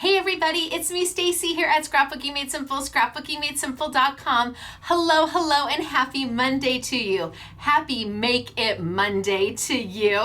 Hey everybody, it's me Stacy here at Scrapbooking Made Simple, scrapbookingmadesimple.com. Hello, hello, and happy Monday to you. Happy Make It Monday to you.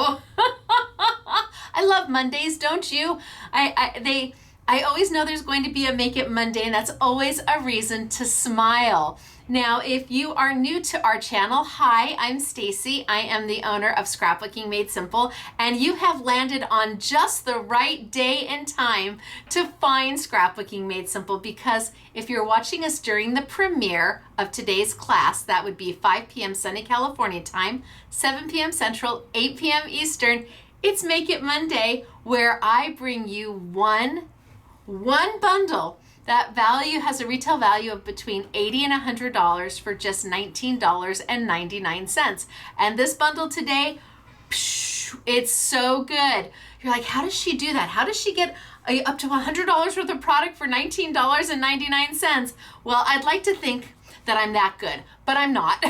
I love Mondays, don't you? I always know there's going to be a Make It Monday, and that's always a reason to smile. Now, if you are new to our channel, hi, I'm Stacy. I am the owner of Scrapbooking Made Simple, and you have landed on just the right day and time to find Scrapbooking Made Simple, because if you're watching us during the premiere of today's class, that would be 5 p.m. sunny California time, 7 p.m. Central, 8 p.m. Eastern. It's Make It Monday, where I bring you one bundle. That value has a retail value of between $80 and $100 for just $19.99. And this bundle today, it's so good. You're like, how does she do that? How does she get up to $100 worth of product for $19.99? Well, I'd like to think that I'm that good, but I'm not.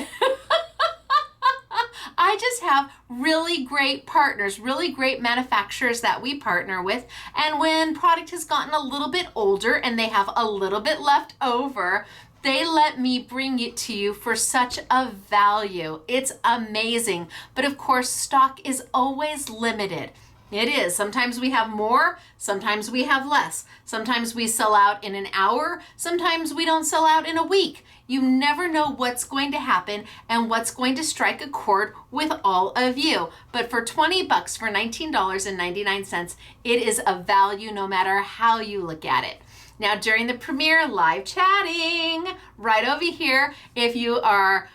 I just have really great partners, really great manufacturers that we partner with. And when product has gotten a little bit older and they have a little bit left over, they let me bring it to you for such a value. It's amazing. But of course, stock is always limited. It is. Sometimes we have more, sometimes we have less. Sometimes we sell out in an hour, sometimes we don't sell out in a week. You never know what's going to happen and what's going to strike a chord with all of you. But for $20, for $19.99, it is a value no matter how you look at it. Now, during the premiere, live chatting right over here. If you are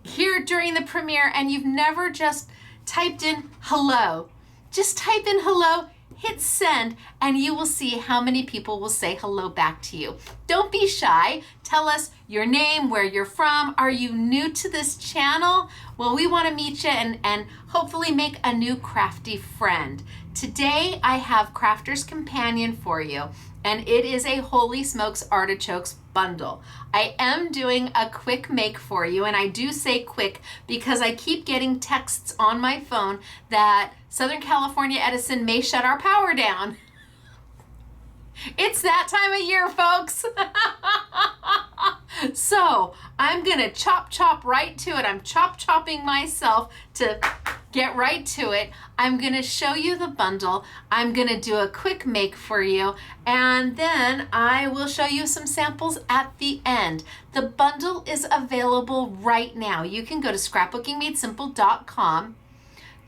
here during the premiere and you've never just typed in hello, just type in hello, hit send, and you will see how many people will say hello back to you. Don't be shy. Tell us your name, where you're from. Are you new to this channel? Well, we want to meet you and hopefully make a new crafty friend. Today, I have Crafter's Companion for you, and it is a Holy Smokes Artichokes bundle. I am doing a quick make for you, and I do say quick because I keep getting texts on my phone that Southern California Edison may shut our power down. It's that time of year, folks. So I'm gonna chop right to it. I'm chopping myself to get right to it. I'm gonna show you the bundle. I'm gonna do a quick make for you, and then I will show you some samples at the end. The bundle is available right now. You can go to scrapbookingmadesimple.com,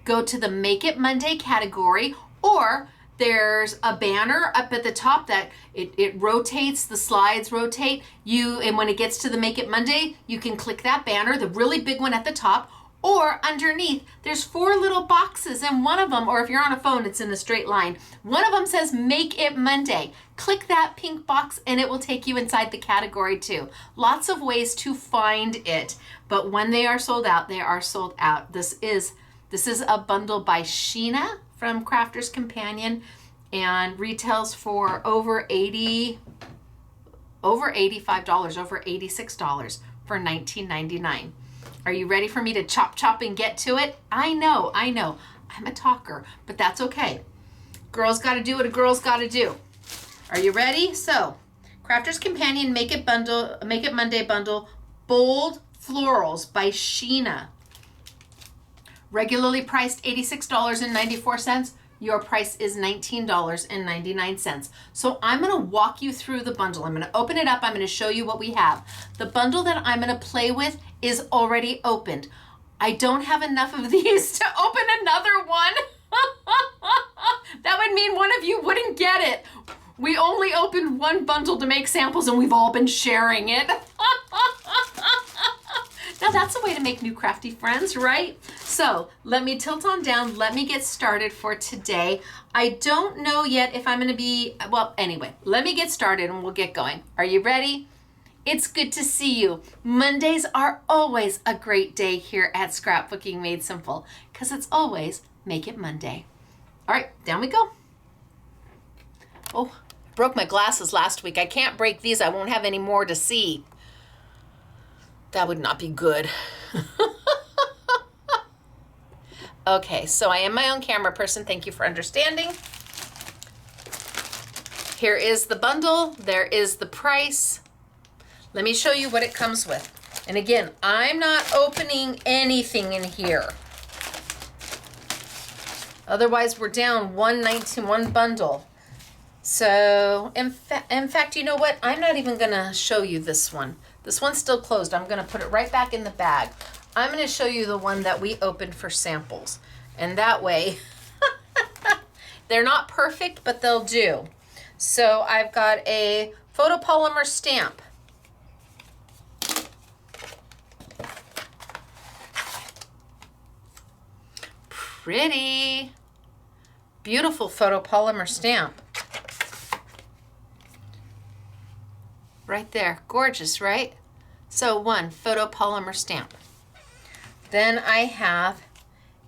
go to the Make It Monday category, or there's a banner up at the top that it rotates, the slides rotate. And when it gets to the Make It Monday, you can click that banner, the really big one at the top, or underneath, there's 4 little boxes, and one of them, or if you're on a phone, it's in a straight line. One of them says Make It Monday. Click that pink box and it will take you inside the category too. Lots of ways to find it, but when they are sold out, they are sold out. This is a bundle by Sheena from Crafter's Companion, and retails for over $85, over $86 for $19.99. Are you ready for me to chop and get to it? I know. I'm a talker, but that's okay. Girls gotta do what a girl's gotta do. Are you ready? So, Crafter's Companion Make It Monday bundle, Bold Florals by Sheena. Regularly priced $86.94. Your price is $19.99. So I'm going to walk you through the bundle. I'm going to open it up. I'm going to show you what we have. The bundle that I'm going to play with is already opened. I don't have enough of these to open another one. That would mean one of you wouldn't get it. We only opened one bundle to make samples and we've all been sharing it. Now that's a way to make new crafty friends, right? So let me tilt on down. Let me get started for today. I don't know yet if I'm gonna be, well, anyway, let me get started and we'll get going. Are you ready? It's good to see you. Mondays are always a great day here at Scrapbooking Made Simple, because it's always Make It Monday. All right, down we go. Oh, I broke my glasses last week. I can't break these. I won't have any more to see. That would not be good. Okay, so I am my own camera person. Thank you for understanding. Here is the bundle. There is the price. Let me show you what it comes with. And again, I'm not opening anything in here. Otherwise, we're down one bundle. So, in fact, you know what? I'm not even going to show you this one. This one's still closed. I'm going to put it right back in the bag. I'm going to show you the one that we opened for samples. And that way, they're not perfect, but they'll do. So I've got a photopolymer stamp. Pretty. Beautiful photopolymer stamp. Right there. Gorgeous, right? So one photopolymer stamp. Then I have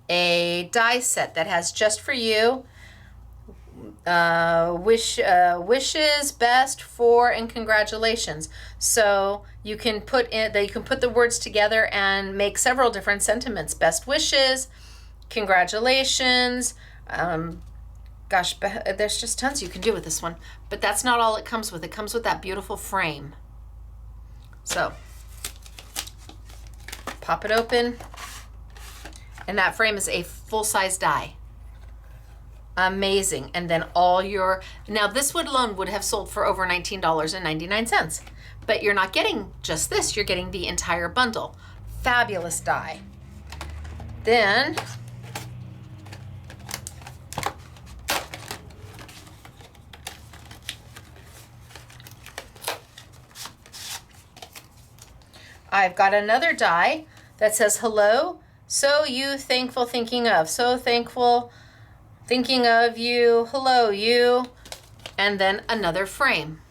a die set that has just for you wishes, best, for, and congratulations. So you can put the words together and make several different sentiments. Best wishes, congratulations. Gosh, there's just tons you can do with this one. But that's not all it comes with. It comes with that beautiful frame. So pop it open. And that frame is a full-size die. Amazing. And then now this would alone would have sold for over $19.99. But you're not getting just this, you're getting the entire bundle. Fabulous die. Then I've got another die that says hello. So you thankful thinking of. So thankful thinking of you. Hello, you. And then another frame.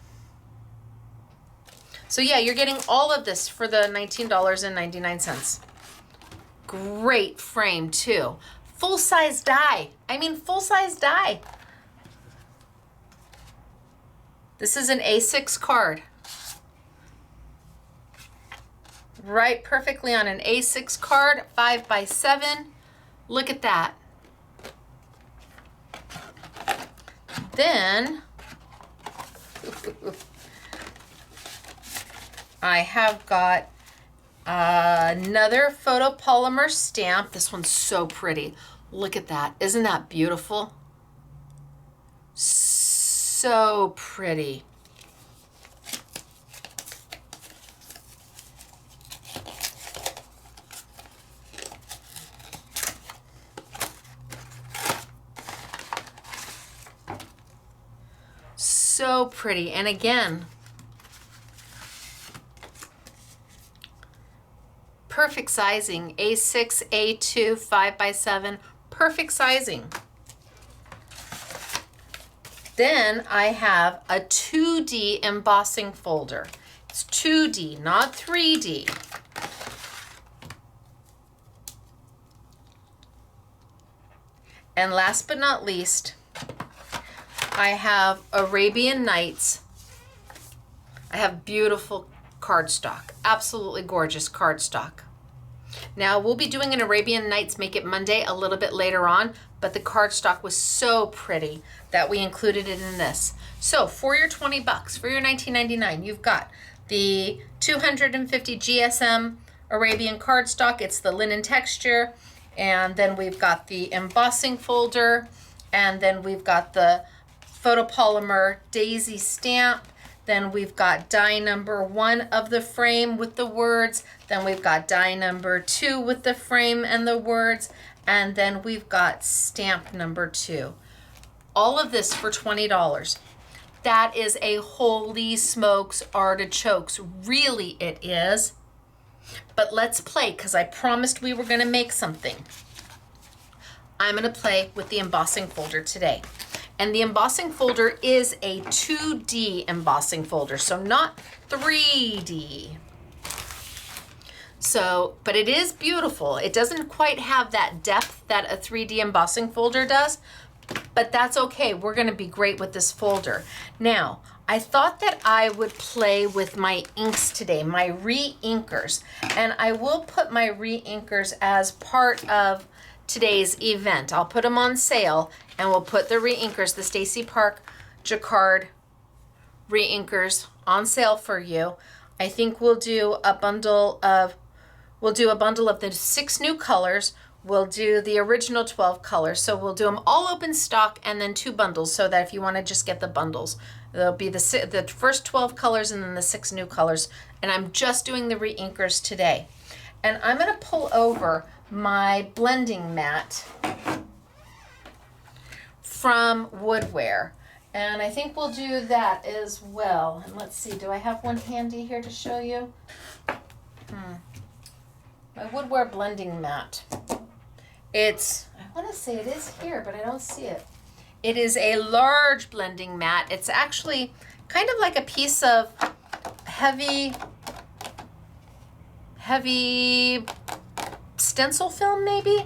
So yeah, you're getting all of this for the $19.99. Great frame too. Full-size die. I mean, full-size die. This is an A6 card. Right perfectly on an A6 card, 5x7. Look at that. Then I have got another photopolymer stamp. This one's so pretty. Look at that. Isn't that beautiful? So pretty. So pretty. And again, perfect sizing. A6, A2, 5x7, perfect sizing. Then I have a 2D embossing folder. It's 2D, not 3D. And last but not least, I have Arabian Nights. I have beautiful cardstock, absolutely gorgeous cardstock. Now we'll be doing an Arabian Nights Make It Monday a little bit later on, but the cardstock was so pretty that we included it in this. So for your $20, for your $19.99, you've got the 250 GSM Arabian cardstock. It's the linen texture, and then we've got the embossing folder, and then we've got the photopolymer daisy stamp. Then we've got die number 1 of the frame with the words. Then we've got die number 2 with the frame and the words. And then we've got stamp number 2. All of this for $20. That is a holy smokes artichokes. Really it is. But let's play, because I promised we were going to make something. I'm going to play with the embossing folder today. And the embossing folder is a 2D embossing folder, so not 3D. So, but it is beautiful. It doesn't quite have that depth that a 3D embossing folder does, but that's okay. We're gonna be great with this folder. Now, I thought that I would play with my inks today, my re-inkers. And I will put my re-inkers as part of today's event. I'll put them on sale, and we'll put the re-inkers, the Stacy Park Jacquard re-inkers on sale for you. I think we'll do a bundle of the 6 new colors. We'll do the original 12 colors. So we'll do them all open stock and then 2 bundles, so that if you want to just get the bundles, there'll be the first 12 colors and then the 6 new colors. And I'm just doing the re-inkers today. And I'm going to pull over my blending mat from Woodware. And I think we'll do that as well. And let's see, do I have one handy here to show you? My Woodware blending mat. I want to say it is here, but I don't see it. It is a large blending mat. It's actually kind of like a piece of heavy stencil film, maybe.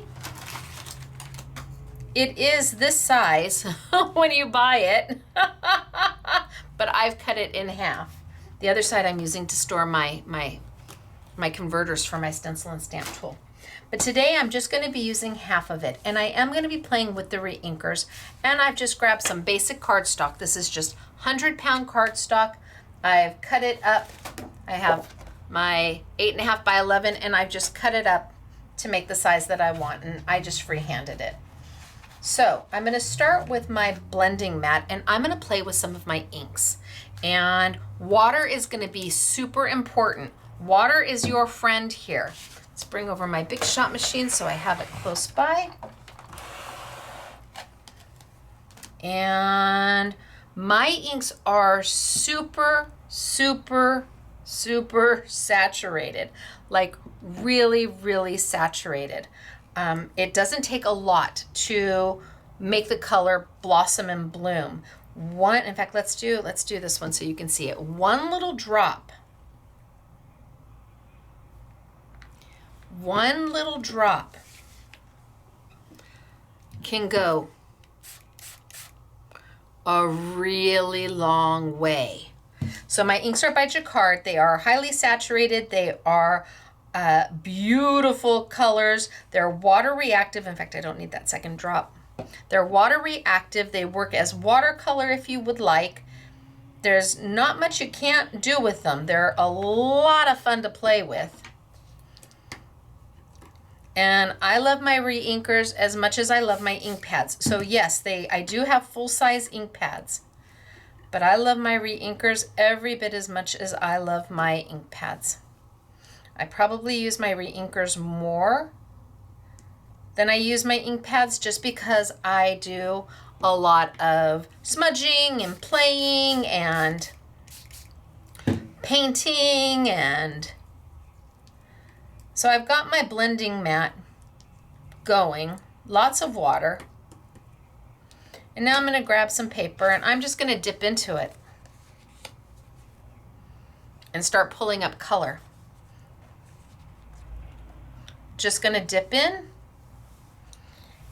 It is this size when you buy it, but I've cut it in half. The other side I'm using to store my converters for my stencil and stamp tool. But today I'm just going to be using half of it, and I am going to be playing with the re-inkers. And I've just grabbed some basic cardstock. This is just 100-pound cardstock. I've cut it up. I have my 8.5 by 11, and I've just cut it up to make the size that I want, and I just free-handed it. So I'm going to start with my blending mat, and I'm going to play with some of my inks. And water is going to be super important. Water is your friend here. Let's bring over my Big Shot machine so I have it close by. And my inks are super, super, super saturated. Like really, really saturated. It doesn't take a lot to make the color blossom and bloom. In fact, let's do this one so you can see it. One little drop can go a really long way. So my inks are by Jacquard. They are highly saturated. They are beautiful colors. They're water reactive. In fact, I don't need that second drop. They're water reactive. They work as watercolor if you would like. There's not much you can't do with them. They're a lot of fun to play with. And I love my re-inkers as much as I love my ink pads. So yes, I do have full-size ink pads, but I love my re-inkers every bit as much as I love my ink pads. I probably use my re-inkers more than I use my ink pads, just because I do a lot of smudging and playing and painting, and so I've got my blending mat going, lots of water. And now I'm going to grab some paper, and I'm just going to dip into it and start pulling up color. Just going to dip in,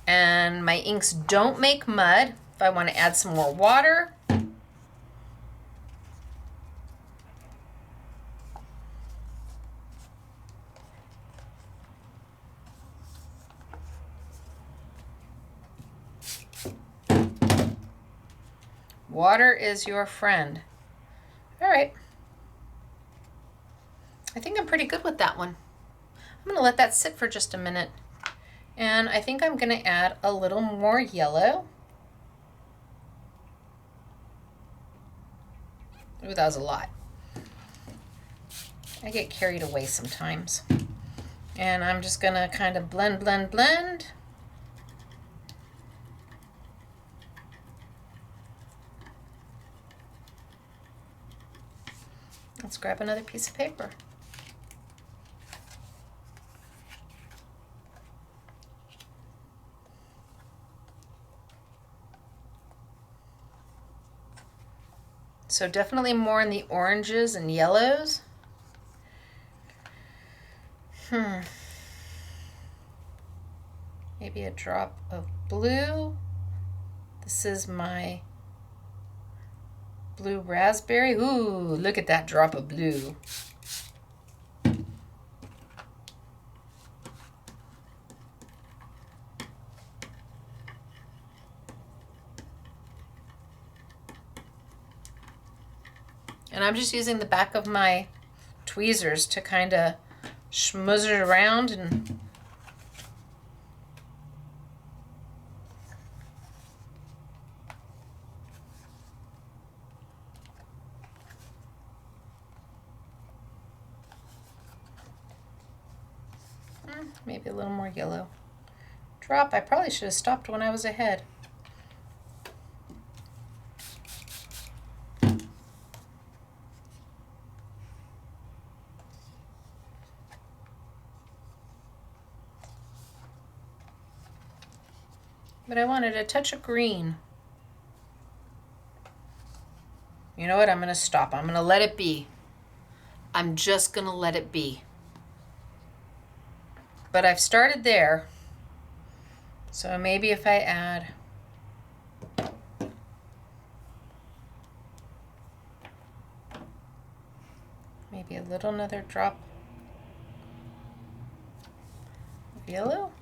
and my inks don't make mud. If I want to add some more water, water is your friend. All right. I think I'm pretty good with that one. I'm going to let that sit for just a minute. And I think I'm going to add a little more yellow. Ooh, that was a lot. I get carried away sometimes. And I'm just going to kind of blend, blend, blend. Let's grab another piece of paper. So definitely more in the oranges and yellows. Maybe a drop of blue. This is my blue raspberry. Ooh, look at that drop of blue. And I'm just using the back of my tweezers to kind of schmuzz it around and maybe a little more yellow. Drop. I probably should have stopped when I was ahead. But I wanted a touch of green. You know what? I'm going to stop. I'm going to let it be. I'm just going to let it be. But I've started there. So maybe if I add maybe a little another drop of yellow.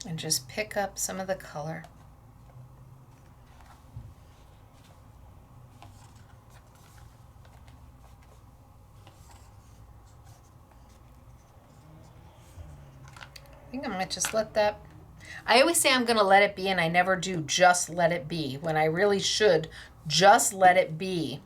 And just pick up some of the color. I think I might just let that. I always say I'm going to let it be, and I never do just let it be, when I really should just let it be.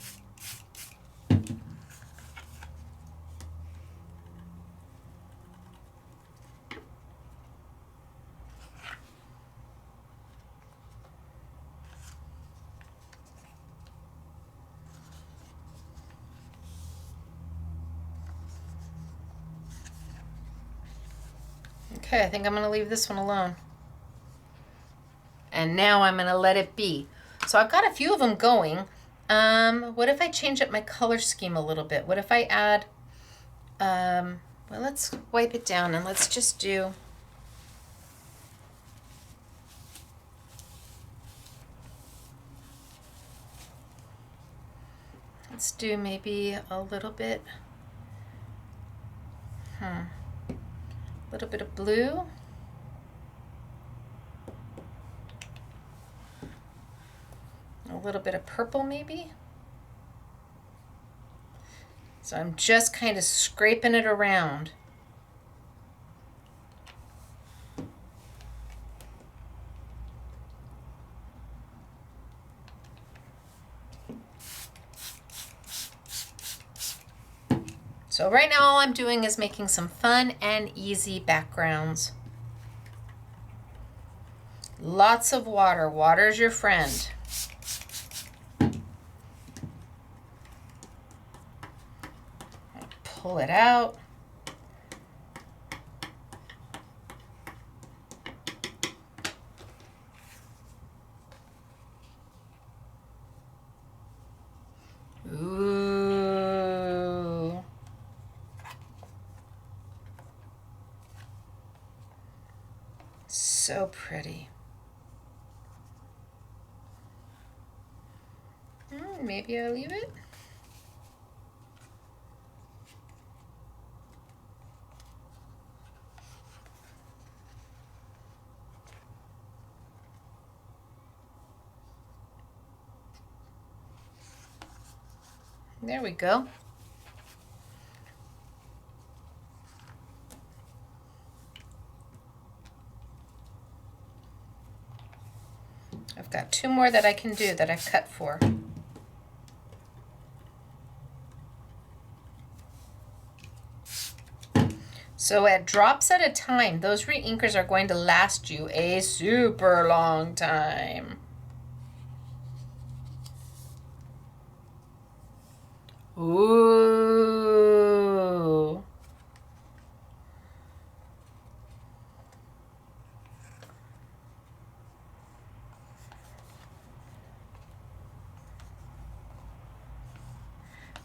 Okay, I think I'm going to leave this one alone. And now I'm going to let it be. So I've got a few of them going. What if I change up my color scheme a little bit? What if I add, well, let's wipe it down and let's just do, let's do maybe a little bit, a little bit of blue. A little bit of purple maybe. So I'm just kind of scraping it around. So right now all I'm doing is making some fun and easy backgrounds. Lots of water. Water's your friend. Pull it out. Ooh. So pretty. Maybe I'll leave it. There we go. I've got two more that I can do that I've cut for. So at drops at a time, those re-inkers are going to last you a super long time. Ooh.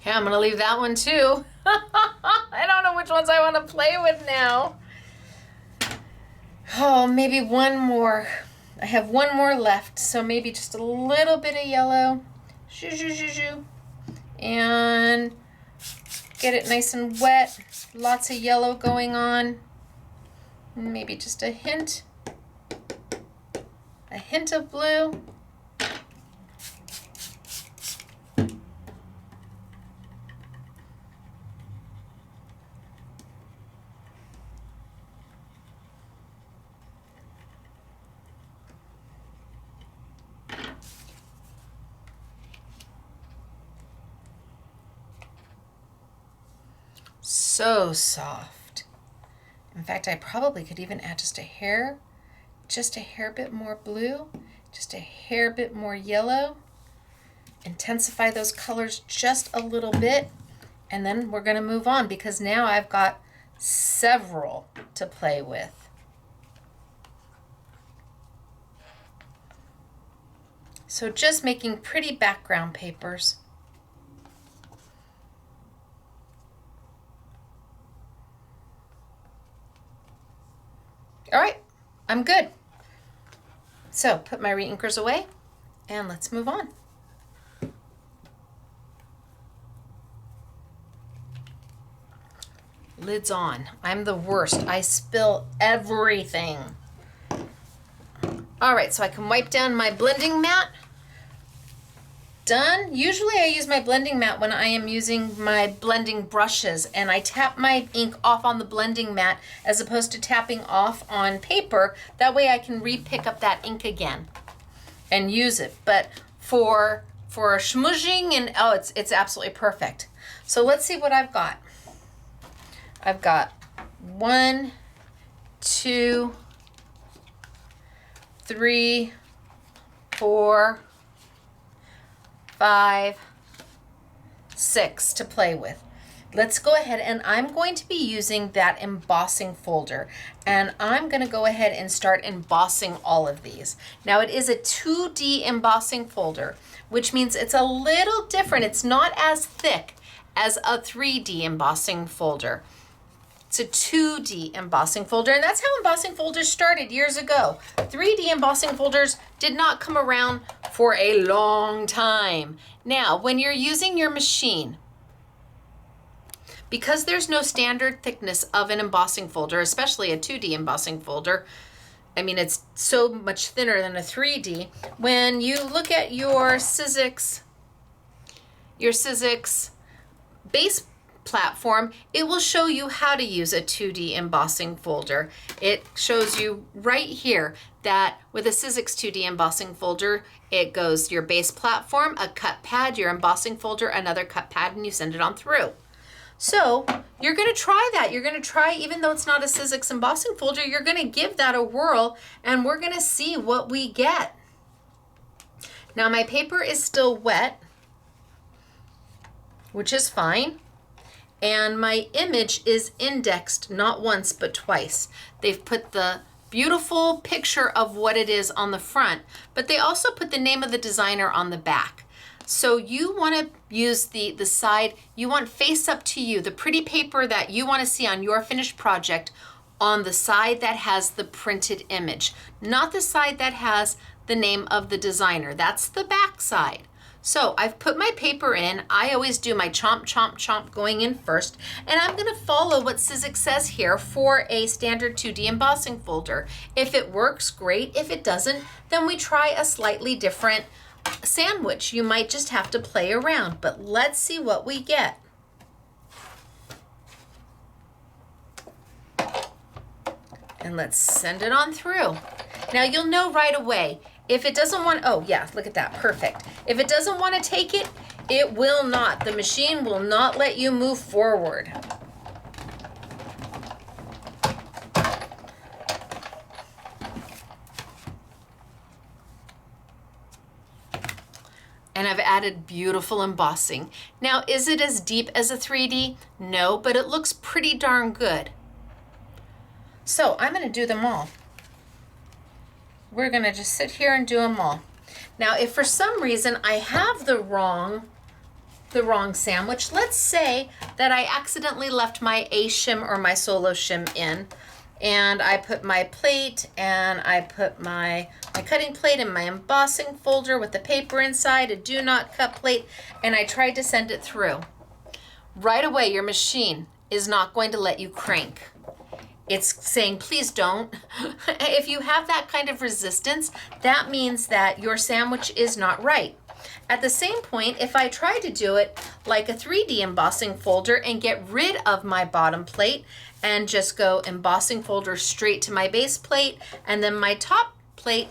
Yeah, I'm gonna leave that one too. I don't know which ones I want to play with now. Oh, maybe one more. I have one more left, so maybe just a little bit of yellow. Shoo, shoo, shoo, shoo. And get it nice and wet. Lots of yellow going on. Maybe just a hint of blue. So soft. In fact, I probably could even add just a hair bit more blue, just a hair bit more yellow, intensify those colors just a little bit, and then we're going to move on because now I've got several to play with. So just making pretty background papers. All right, I'm good. So put my reinkers away and let's move on. Lids on. I'm the worst. I spill everything. All right, so I can wipe down my blending mat. Done. Usually I use my blending mat when I am using my blending brushes, and I tap my ink off on the blending mat as opposed to tapping off on paper. That way I can re-pick up that ink again and use it. But for schmoozing and it's absolutely perfect. So let's see what I've got. I've got 1, 2, 3, 4, 5, 6 to play with. Let's go ahead, and I'm going to be using that embossing folder, and I'm going to go ahead and start embossing all of these. Now it is a 2D embossing folder, which means it's a little different. It's not as thick as a 3D embossing folder. It's a 2D embossing folder, and that's how embossing folders started years ago. 3D embossing folders did not come around for a long time. Now, when you're using your machine, because there's no standard thickness of an embossing folder, especially a 2D embossing folder, I mean, it's so much thinner than a 3D. When you look at your Sizzix base platform, it will show you how to use a 2D embossing folder. It shows you right here that with a Sizzix 2D embossing folder, it goes your base platform, a cut pad, your embossing folder, another cut pad, and you send it on through. So you're going to try that. You're going to try, even though it's not a Sizzix embossing folder, you're going to give that a whirl, and we're going to see what we get. Now my paper is still wet, which is fine. And my image is indexed not once but twice. They've put the beautiful picture of what it is on the front, but they also put the name of the designer on the back. So you want to use the side, you want face up to you, the pretty paper that you want to see on your finished project on the side that has the printed image, not the side that has the name of the designer. That's the back side. So I've put my paper in. I always do my chomp, chomp, chomp going in first, and I'm going to follow what Sizzix says here for a standard 2D embossing folder. If it works, great. If it doesn't, then we try a slightly different sandwich. You might just have to play around, but let's see what we get. And let's send it on through. Now you'll know right away if it doesn't want, oh yeah, look at that, perfect. If it doesn't want to take it, it will not. The machine will not let you move forward. And I've added beautiful embossing. Now, is it as deep as a 3D? No, but it looks pretty darn good. So I'm going to do them all. We're going to just sit here and do them all. Now, if for some reason I have the wrong the wrong sandwich. Let's say that I accidentally left my A shim or my solo shim in, and I put my plate and I put my cutting plate in my embossing folder with the paper inside, a do not cut plate, and I tried to send it through. Right away, your machine is not going to let you crank. It's saying, please don't. If you have that kind of resistance, that means that your sandwich is not right. At the same point, if I try to do it like a 3D embossing folder and get rid of my bottom plate and just go embossing folder straight to my base plate and then my top plate,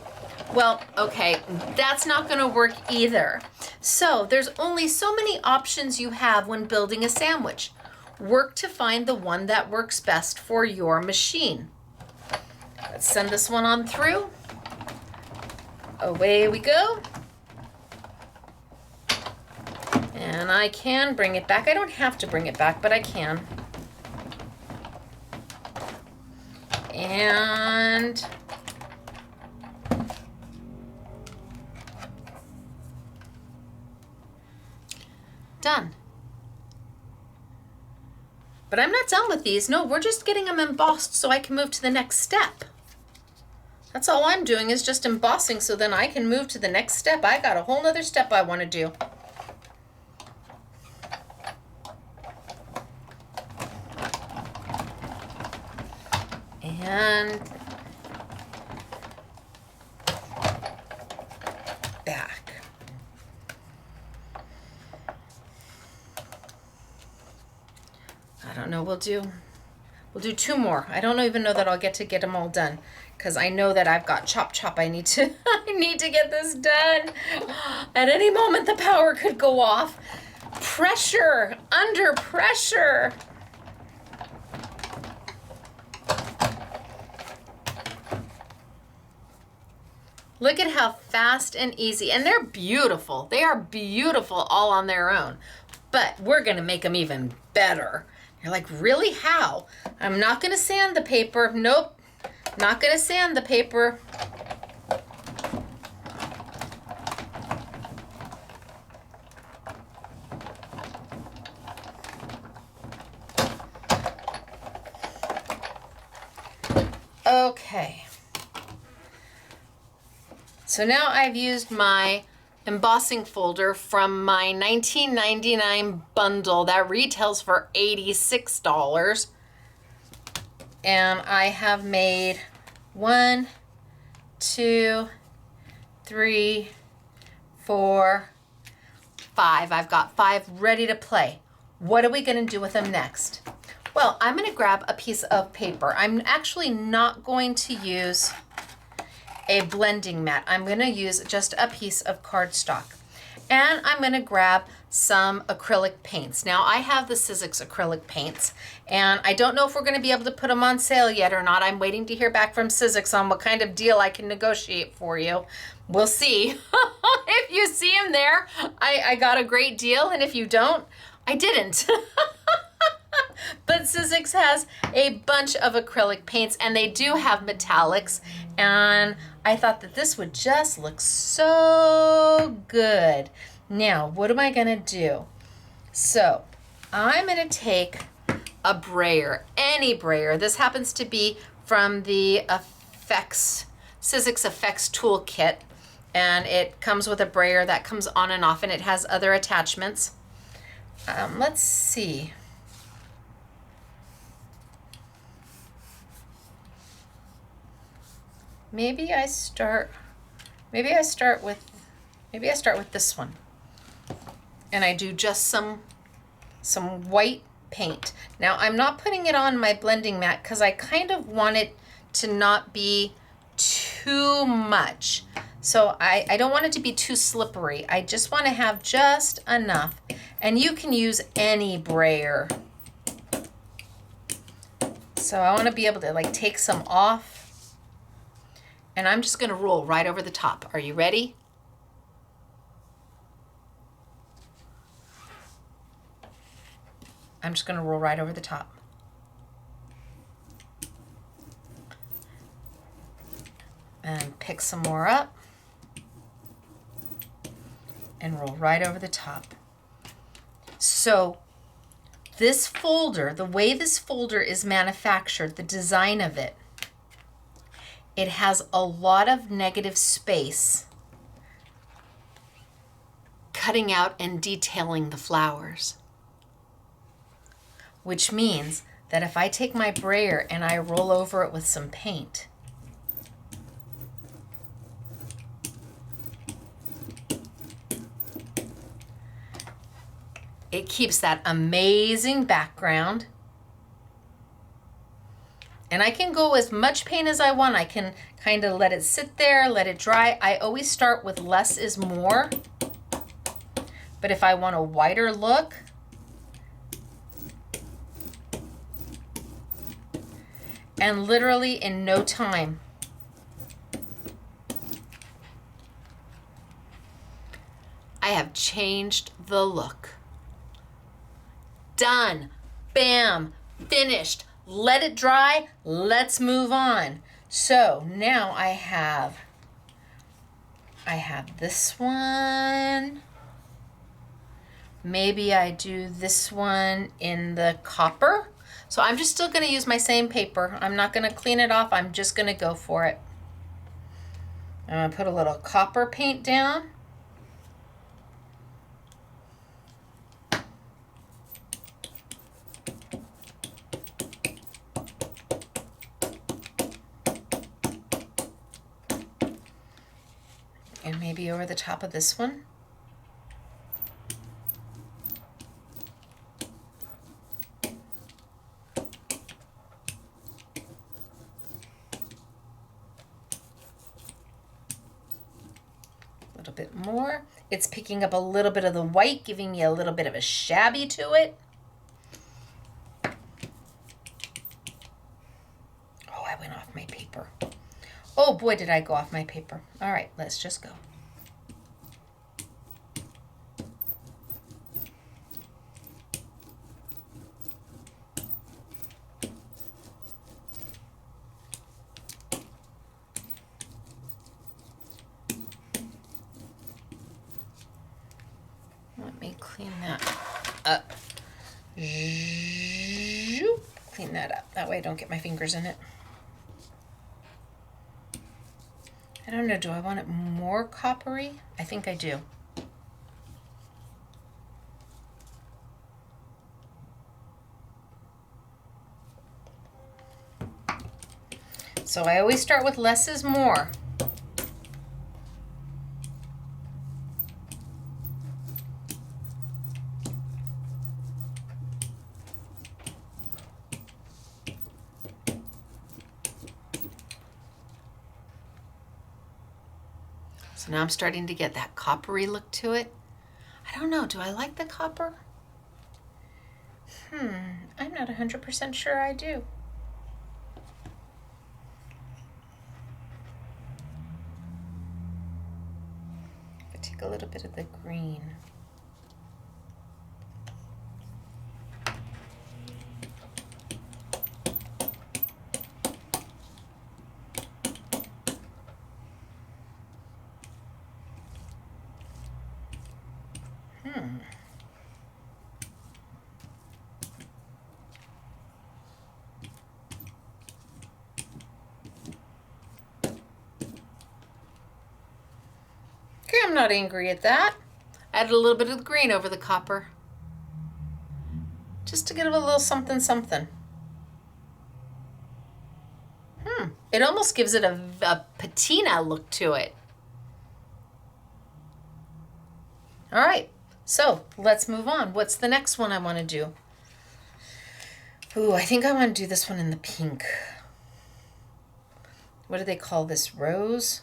well, okay, that's not gonna work either. So there's only so many options you have when building a sandwich. Work to find the one that works best for your machine. Let's send this one on through. Away we go. And I can bring it back. I don't have to bring it back, but I can. And done. But I'm not done with these. No, we're just getting them embossed so I can move to the next step. That's all I'm doing is just embossing so then I can move to the next step. I got a whole nother step I want to do. And back. I don't know, we'll do 2 more. I don't even know that I'll get them all done because I know that I've got chop. I need to get this done. At any moment the power could go off. Pressure, under pressure. Look at how fast and easy, and they're beautiful. They are beautiful all on their own, but we're gonna make them even better. You're like, really, how? I'm not gonna sand the paper. Nope, not gonna sand the paper. Okay. So now I've used my embossing folder from my $19.99 bundle that retails for $86. And I have made 1, 2, 3, 4, 5. I've got 5 ready to play. What are we going to do with them next? Well, I'm going to grab a piece of paper. I'm actually not going to use a blending mat. I'm going to use just a piece of cardstock. And I'm going to grab some acrylic paints. Now I have the Sizzix acrylic paints and I don't know if we're going to be able to put them on sale yet or not. I'm waiting to hear back from Sizzix on what kind of deal I can negotiate for you. We'll see. If you see them there, I got a great deal, and if you don't, I didn't. But Sizzix has a bunch of acrylic paints and they do have metallics, and I thought that this would just look so good. Now, what am I gonna do? So, I'm gonna take a brayer, any brayer. This happens to be from the Sizzix Effects Toolkit, and it comes with a brayer that comes on and off, and it has other attachments. Let's see. Maybe I start with this one, and I do just some white paint. Now I'm not putting it on my blending mat because I kind of want it to not be too much. So I don't want it to be too slippery. I just want to have just enough, and you can use any brayer. So I want to be able to like take some off. And I'm just going to roll right over the top. Are you ready? I'm just going to roll right over the top. And pick some more up. And roll right over the top. So this folder, the way this folder is manufactured, the design of it, it has a lot of negative space cutting out and detailing the flowers. Which means that if I take my brayer and I roll over it with some paint, it keeps that amazing background. And I can go as much paint as I want. I can kind of let it sit there, let it dry. I always start with less is more. But if I want a whiter look, and literally in no time, I have changed the look. Done. Bam. Finished. Let it dry. Let's move on. So now I have this one. Maybe I do this one in the copper. So I'm just still going to use my same paper. I'm not going to clean it off. I'm just going to go for it. I'm going to put a little copper paint down. And maybe over the top of this one. A little bit more. It's picking up a little bit of the white, giving me a little bit of a shabby to it. Oh, I went off my paper. Oh boy, did I go off my paper. All right, let's just go. Let me clean that up. Clean that up. That way I don't get my fingers in it. I don't know, do I want it more coppery? I think I do. So I always start with less is more. So now I'm starting to get that coppery look to it. I don't know, do I like the copper? I'm not 100% sure I do. I take a little bit of the green. Okay, I'm not angry at that. Added a little bit of the green over the copper. Just to give it a little something something. It almost gives it a patina look to it. All right, so let's move on. What's the next one I want to do? Ooh, I think I want to do this one in the pink. What do they call this? Rose?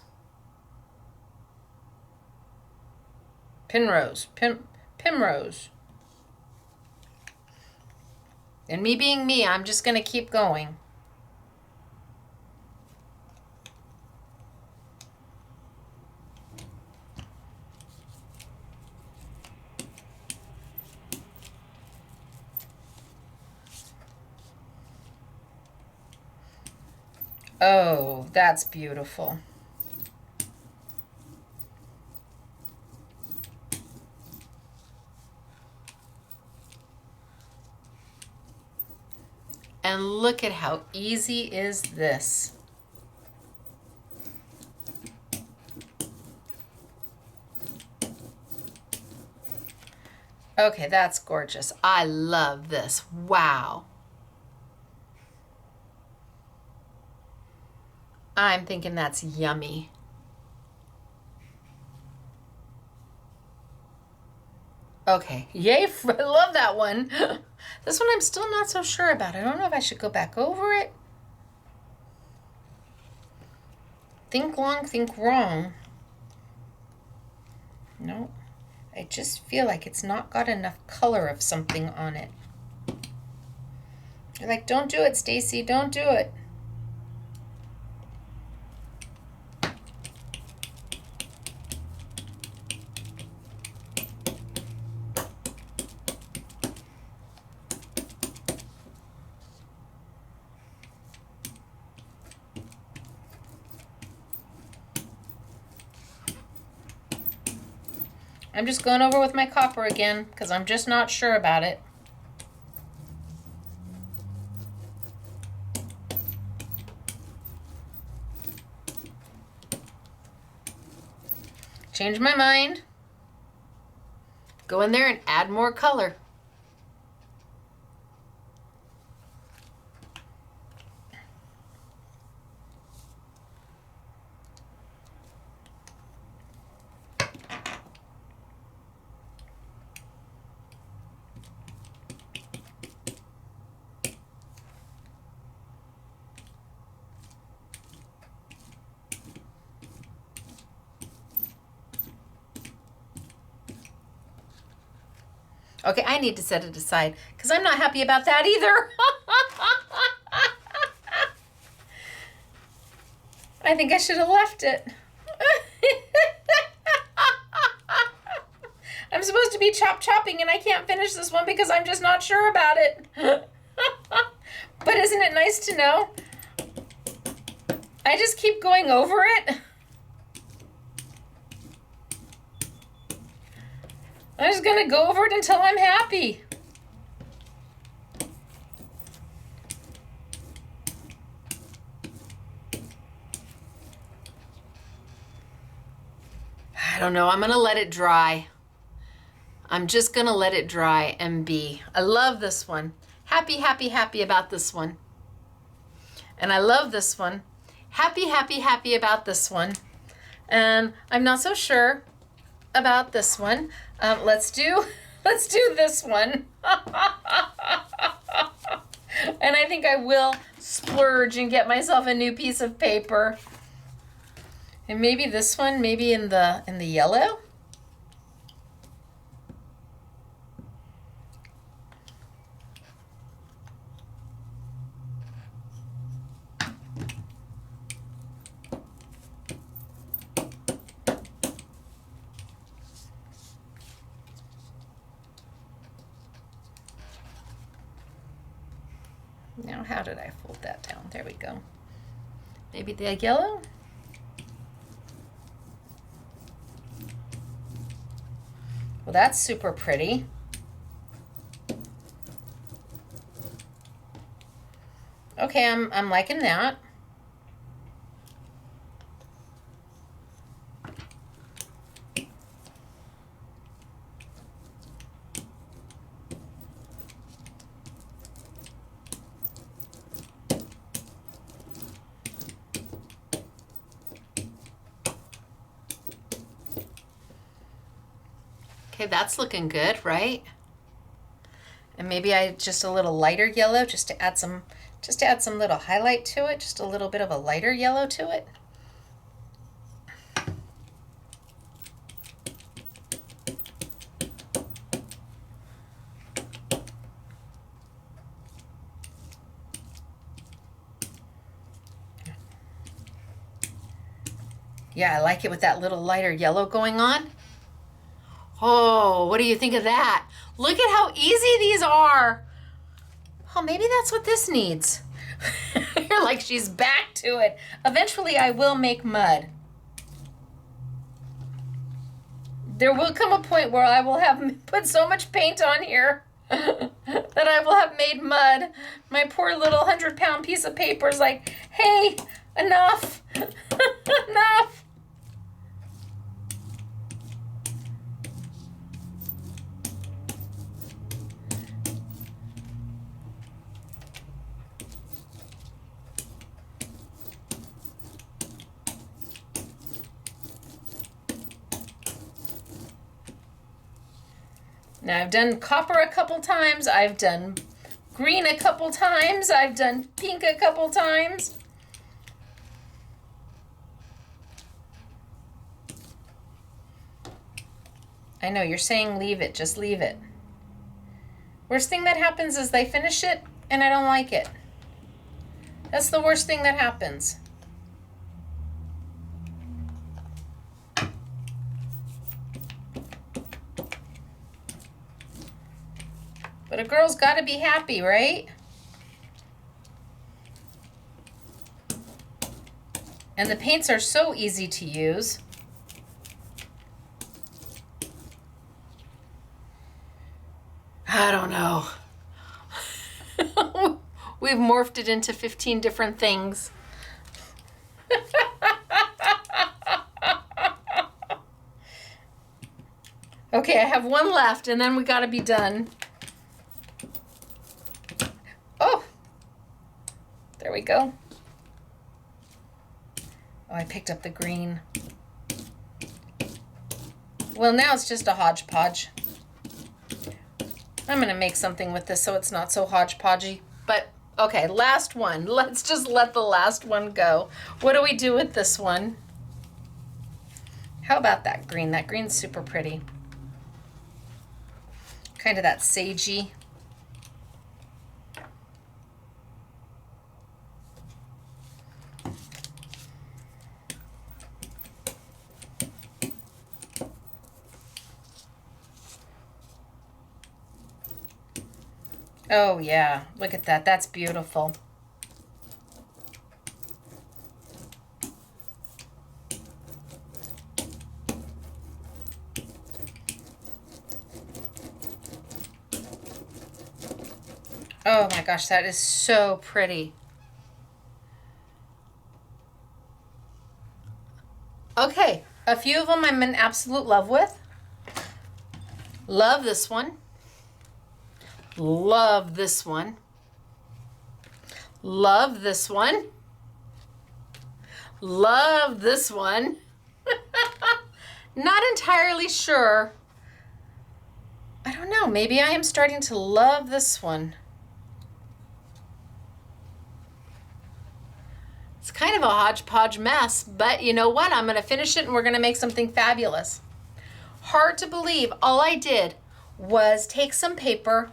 Pinrose. Primrose. And me being me, I'm just going to keep going. Oh, that's beautiful. And look at how easy is this. Okay, that's gorgeous. I love this. Wow. I'm thinking that's yummy. Okay, yay, I love that one. This one I'm still not so sure about. I don't know if I should go back over it. Think long, think wrong. No, I just feel like it's not got enough color of something on it. You're like, don't do it, Stacy, don't do it. I'm just going over with my copper again because I'm just not sure about it. Change my mind. Go in there and add more color. Okay, I need to set it aside because I'm not happy about that either. I think I should have left it. I'm supposed to be chopping and I can't finish this one because I'm just not sure about it. But isn't it nice to know? I just keep going over it. I'm just going to go over it until I'm happy. I don't know. I'm going to let it dry. I'm just going to let it dry and be. I love this one. Happy, happy, happy about this one. And I love this one. Happy, happy, happy about this one. And I'm not so sure about this one. Let's do this one. And I think I will splurge and get myself a new piece of paper. And maybe this one, maybe in the yellow. Now, how did I fold that down? There we go. Maybe the yellow? Well, that's super pretty. Okay, I'm liking that. Okay, that's looking good, right? And maybe just a little lighter yellow just to add some little highlight to it, just a little bit of a lighter yellow to it. Yeah, I like it with that little lighter yellow going on. Oh, what do you think of that? Look at how easy these are. Oh, maybe that's what this needs. You're like, she's back to it. Eventually, I will make mud. There will come a point where I will have put so much paint on here. that I will have made mud. My poor little 100-pound piece of paper is like, hey, enough, enough. Now I've done copper a couple times, I've done green a couple times, I've done pink a couple times. I know, you're saying leave it, just leave it. Worst thing that happens is they finish it and I don't like it. That's the worst thing that happens. But a girl's got to be happy, right? And the paints are so easy to use. I don't know. We've morphed it into 15 different things. Okay, I have one left and then we got to be done. Oh, there we go. Oh, I picked up the green. Well, now it's just a hodgepodge. I'm going to make something with this so it's not so hodgepodgey. But, okay, last one. Let's just let the last one go. What do we do with this one? How about that green? That green's super pretty. Kind of that sagey. Oh yeah, look at that. That's beautiful. Oh my gosh, that is so pretty. Okay, a few of them I'm in absolute love with. Love this one. Love this one. Love this one. Love this one. Not entirely sure. I don't know, maybe I am starting to love this one. It's kind of a hodgepodge mess, but you know what? I'm going to finish it and we're going to make something fabulous. Hard to believe, all I did was take some paper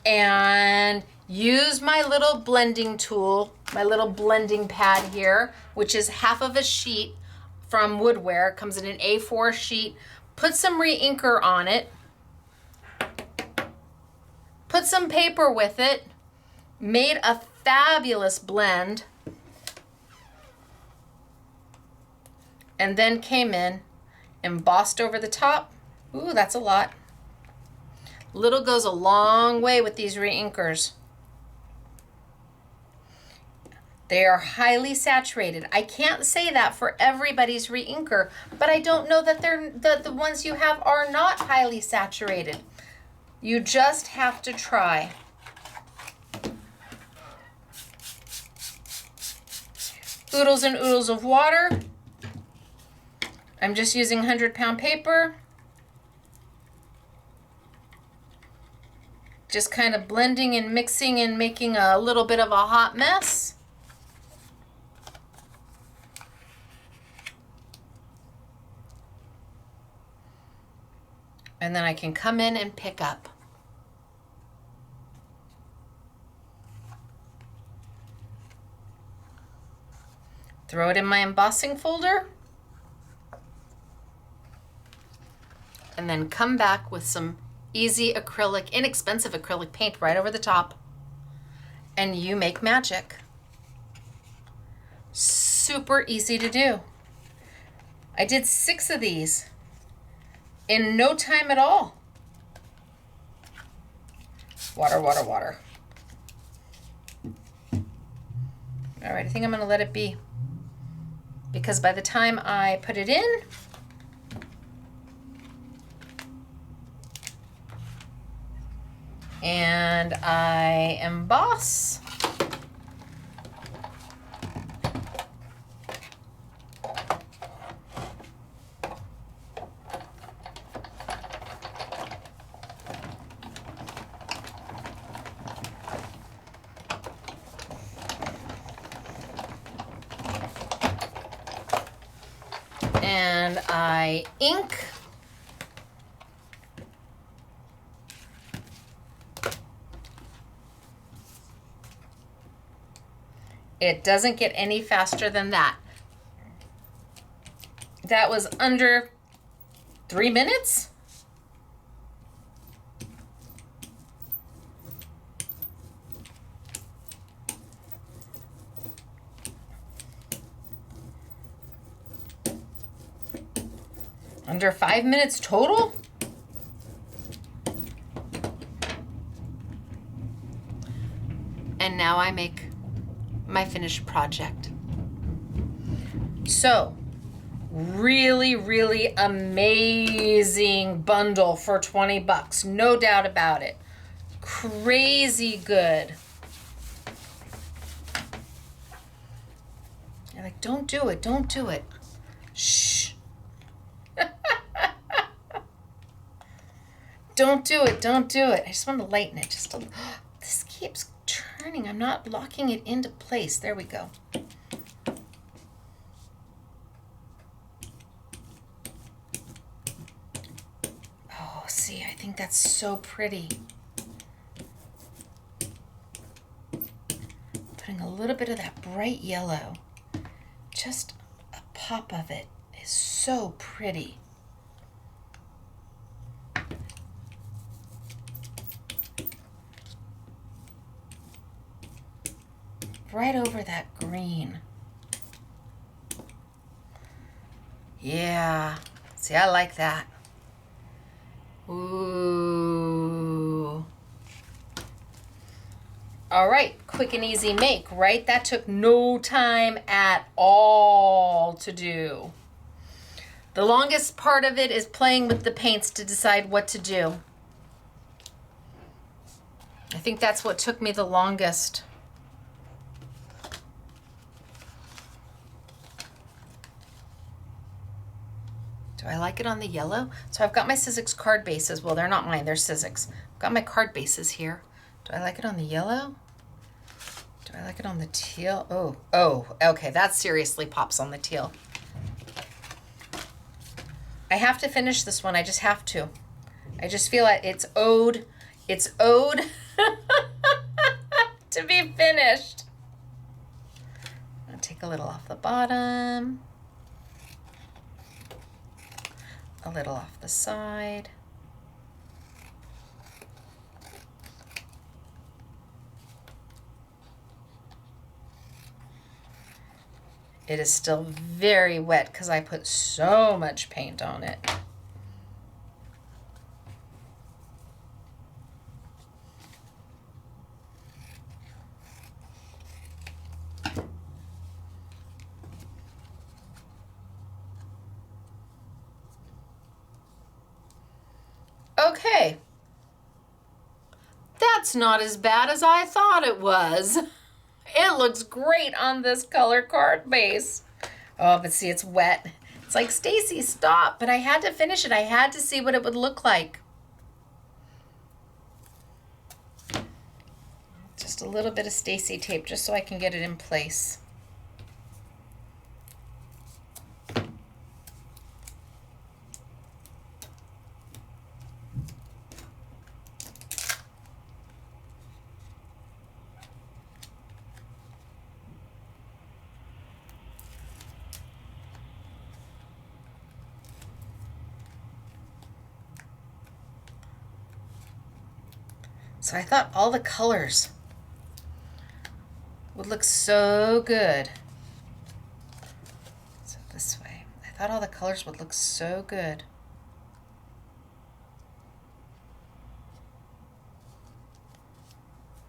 and use my little blending tool, my little blending pad here, which is half of a sheet from Woodware. It comes in an A4 sheet. Put some re-inker on it. Put some paper with it. Made a fabulous blend. And then came in, embossed over the top. Ooh, that's a lot. Little goes a long way with these re-inkers. They are highly saturated. I can't say that for everybody's re-inker, but I don't know that the ones you have are not highly saturated. You just have to try. Oodles and oodles of water. I'm just using 100-pound paper. Just kind of blending and mixing and making a little bit of a hot mess. And then I can come in and pick up. Throw it in my embossing folder. And then come back with some easy acrylic, inexpensive acrylic paint right over the top. And you make magic. Super easy to do. I did 6 of these in no time at all. Water, water, water. All right, I think I'm gonna let it be, because by the time I put it in, and I emboss, and I ink, it doesn't get any faster than that. That was under 3 minutes. Under 5 minutes total. And now I make my finished project. So, really, really amazing bundle for 20 bucks. No doubt about it. Crazy good. You're like, don't do it, don't do it. Shh. Don't do it, don't do it. I just want to lighten it just a little. This keeps turning. I'm not locking it into place. There we go. Oh, see, I think that's so pretty. Putting a little bit of that bright yellow. Just a pop of it is so pretty. Right over that green. Yeah. See, I like that. Ooh. All right, quick and easy make, right? That took no time at all to do. The longest part of it is playing with the paints to decide what to do. I think that's what took me the longest. Do I like it on the yellow? So I've got my Sizzix card bases. Well, they're not mine, they're Sizzix. I've got my card bases here. Do I like it on the yellow? Do I like it on the teal? Oh, okay, that seriously pops on the teal. I have to finish this one, I just have to. I just feel like it's owed to be finished. I'll take a little off the bottom. A little off the side. It is still very wet because I put so much paint on it. Okay, that's not as bad as I thought it was. It looks great on this color card base. Oh, but see, it's wet. It's like, Stacy, stop. But I had to finish it. I had to see what it would look like. Just a little bit of Stacy tape just so I can get it in place. So I thought all the colors would look so good. So this way. I thought all the colors would look so good.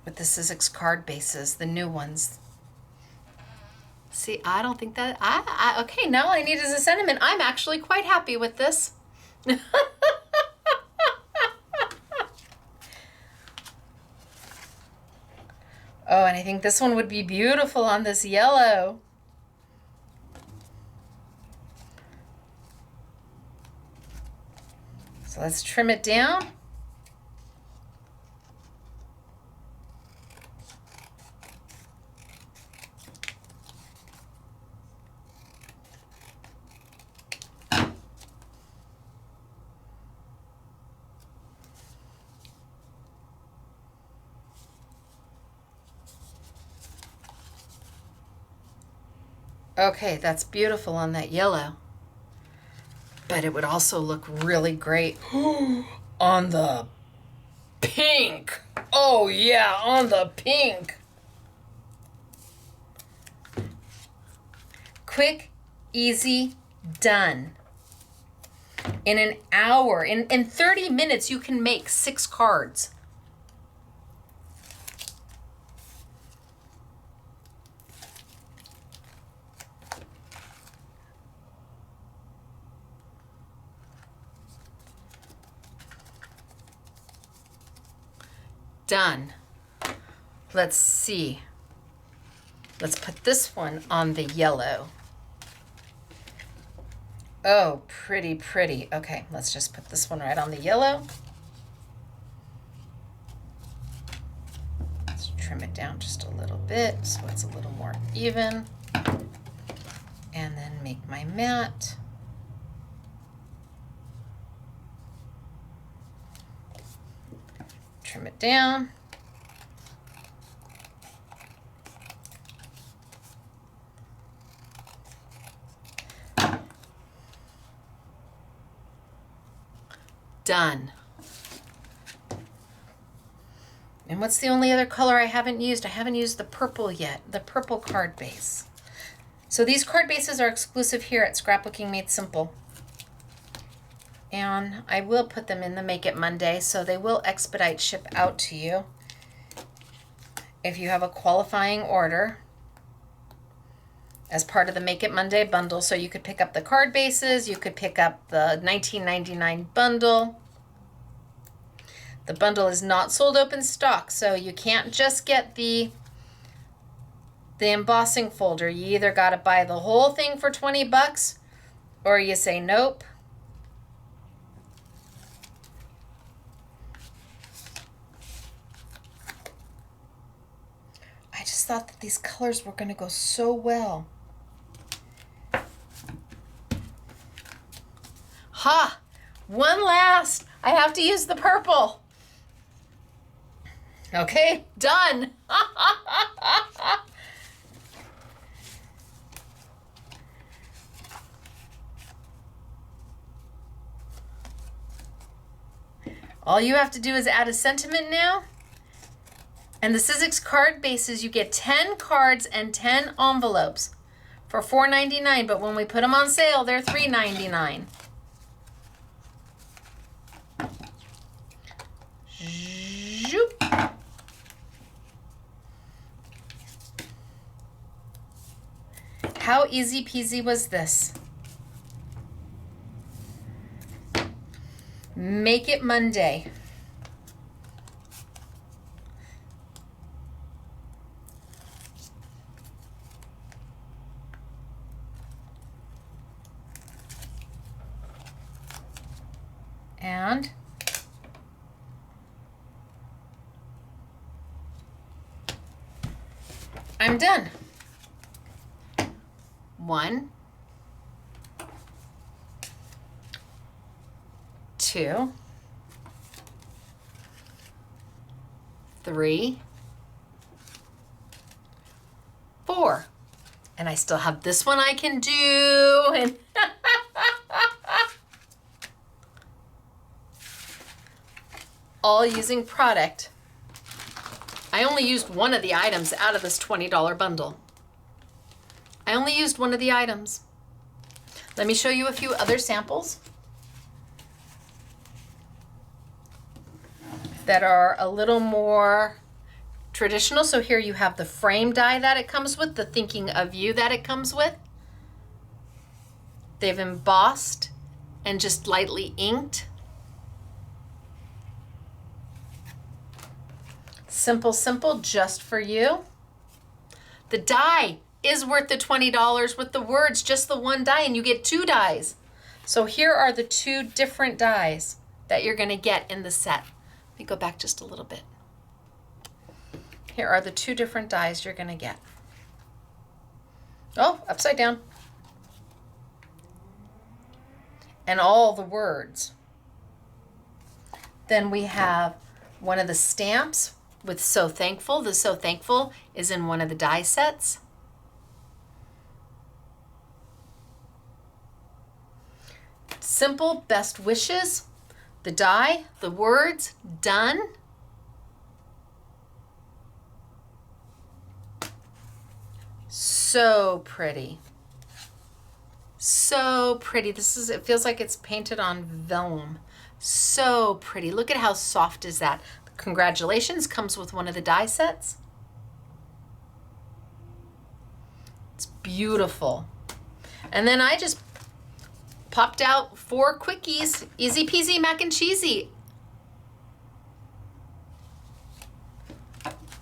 with the Sizzix card bases, the new ones. See, I don't think that, okay, now all I need is a sentiment. I'm actually quite happy with this. Oh, and I think this one would be beautiful on this yellow. So let's trim it down. Okay, that's beautiful on that yellow. But it would also look really great on the pink. Oh yeah, on the pink. Quick, easy, done. In an hour, in 30 minutes, you can make 6 cards. Done. Let's see. Let's put this one on the yellow. Oh, pretty, pretty. Okay, let's just put this one right on the yellow. Let's trim it down just a little bit so it's a little more even. And then make my mat. Trim it down. Done. And what's the only other color I haven't used? I haven't used the purple yet, the purple card base. So these card bases are exclusive here at Scrapbooking Made Simple. And I will put them in the Make It Monday, so they will expedite ship out to you if you have a qualifying order as part of the Make It Monday bundle. So you could pick up the card bases, you could pick up the $19.99 bundle. The bundle is not sold open stock, so you can't just get the embossing folder. You either got to buy the whole thing for 20 bucks or you say nope. I just thought that these colors were going to go so well. Ha! One last. I have to use the purple. Okay, done. All you have to do is add a sentiment now. And the Sizzix card bases, you get 10 cards and 10 envelopes for $4.99, but when we put them on sale, they're $3.99. Zoop. How easy peasy was this? Make It Monday. And I'm done. 1, 2, 3, 4. And I still have this one I can do. And all using product. I only used one of the items out of this $20 bundle. I only used one of the items. Let me show you a few other samples that are a little more traditional. So here you have the frame die that it comes with, the thinking of you that it comes with. They've embossed and just lightly inked. Simple, simple, just for you. The die is worth the $20 with the words, just the one die, and you get 2 dies. So here are the 2 different dies that you're gonna get in the set. Let me go back just a little bit. Here are the 2 different dies you're gonna get. Oh, upside down. And all the words. Then we have one of the stamps with So Thankful. The So Thankful is in one of the die sets. Simple Best Wishes, the die, the words, done. So pretty. So pretty. It feels like it's painted on vellum. So pretty. Look at how soft is that. Congratulations comes with one of the die sets. It's beautiful. And then I just popped out 4 quickies. Easy peasy mac and cheesy.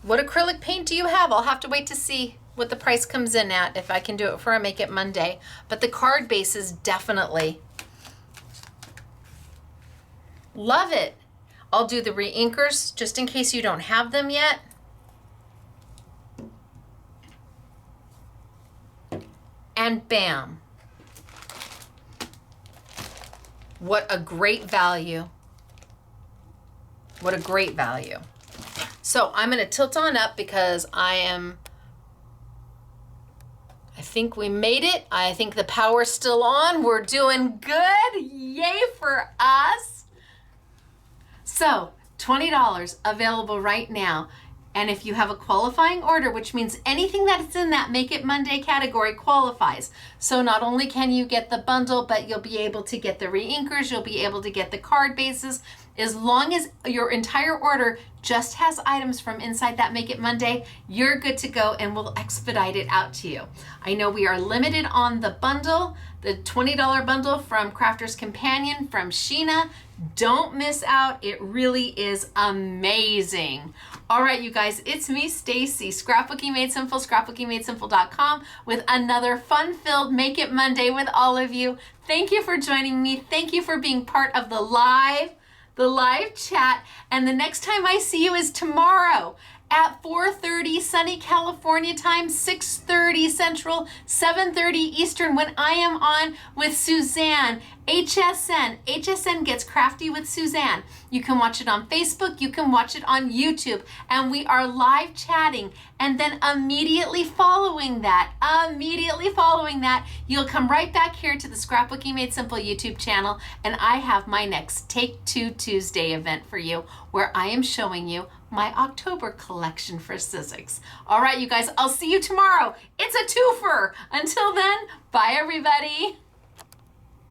What acrylic paint do you have? I'll have to wait to see what the price comes in at if I can do it for a Make It Monday. But the card bases definitely. Love it. I'll do the re-inkers just in case you don't have them yet. And bam. What a great value. What a great value. So I'm going to tilt on up because I think we made it. I think the power's still on. We're doing good. Yay for us. So $20 available right now. And if you have a qualifying order, which means anything that's in that Make It Monday category qualifies. So not only can you get the bundle, but you'll be able to get the re-inkers, you'll be able to get the card bases, as long as your entire order just has items from inside that Make It Monday, you're good to go and we'll expedite it out to you. I know we are limited on the bundle, the $20 bundle from Crafter's Companion from Sheena. Don't miss out. It really is amazing. All right, you guys, it's me, Stacy, Scrapbooking Made Simple, scrapbookingmadesimple.com, with another fun-filled Make It Monday with all of you. Thank you for joining me. Thank you for being part of the live chat. And the next time I see you is tomorrow at 4:30 sunny California time, 6:30 Central, 7:30 Eastern, when I am on with Suzanne, HSN. HSN Gets Crafty with Suzanne. You can watch it on Facebook, you can watch it on YouTube, and we are live chatting. And then immediately following that, you'll come right back here to the Scrapbooking Made Simple YouTube channel, and I have my next Take 2 Tuesday event for you, where I am showing you my October collection for Sizzix. All right, you guys, I'll see you tomorrow. It's a twofer. Until then, bye everybody.